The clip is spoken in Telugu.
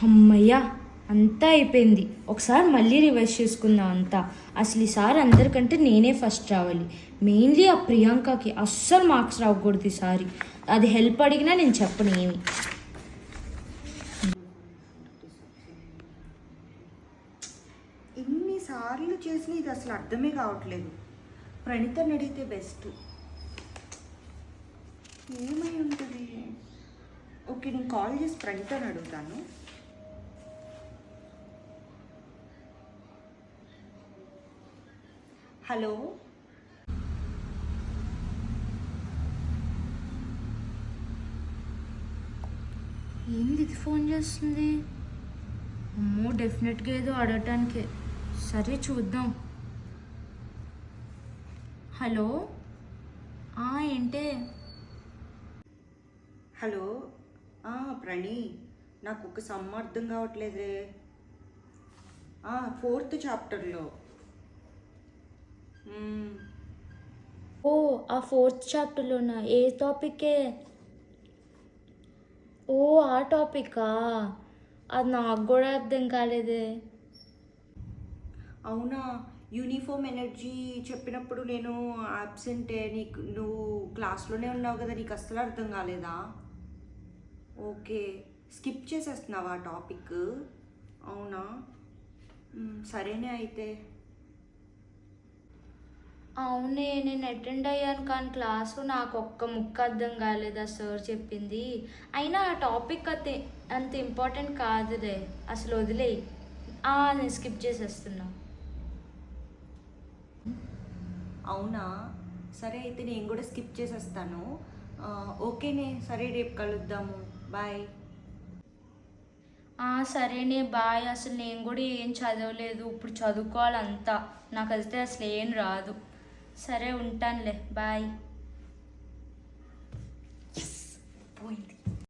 అమ్మయ్యా, అంతా అయిపోయింది. ఒకసారి మళ్ళీ రివైజ్ చేసుకుందాం అంతా. అసలు ఈసారి అందరికంటే నేనే ఫస్ట్ రావాలి. మెయిన్లీ ఆ ప్రియాంకకి అస్సలు మార్క్స్ రాకూడదు ఈసారి. అది హెల్ప్ అడిగినా నేను చెప్పను ఏమి. ఎన్నిసార్లు చేసినా ఇది అసలు అర్థమే కావట్లేదు. ప్రణీతని అడిగితే బెస్ట్. ఏమై ఉంటుంది? ఓకే, నేను కాల్ చేసి ప్రణీతని అడుగుతాను. హలో, ఏంది ఇది ఫోన్ చేస్తుంది? అమ్మో, డెఫినెట్గా ఏదో అడగటానికే. సరే చూద్దాం. హలో, ఏంటే? హలో. ప్రణీ, నాకు ఒక సమ్ అర్థం కావట్లేదే. 4th చాప్టర్లో. ఓ, ఆ 4th చాప్టర్లోనా? ఏ టాపికే? ఓ, ఆ టాపికా? అది నాకు కూడా అర్థం కాలేదే. అవునా? యూనిఫామ్ ఎనర్జీ చెప్పినప్పుడు నేను ఆబ్సెంటే. నువ్వు క్లాస్లోనే ఉన్నావు కదా, నీకు అస్సలు అర్థం కాలేదా? ఓకే, స్కిప్ చేసేస్తున్నావా ఆ టాపిక్? అవునా? సరేనే అయితే. అవునే, నేను అటెండ్ అయ్యాను కానీ క్లాసు నాకు ఒక్క ముక్క అర్థం కాలేదు. ఆ సార్ చెప్పింది. అయినా ఆ టాపిక్ అంత ఇంపార్టెంట్ కాదులే, అసలు వదిలేయి. నేను స్కిప్ చేసేస్తున్నా. అవునా? సరే అయితే నేను కూడా స్కిప్ చేసేస్తాను. ఓకేనే, సరే రేపు కలుద్దాము. బాయ్. సరేనే, బాయ్. అసలు నేను కూడా ఏం చదవలేదు, ఇప్పుడు చదువుకోవాలంతా. నాకు అయితే అసలు ఏం రాదు. సరే ఉంటానులే, బాయ్. పోయింది.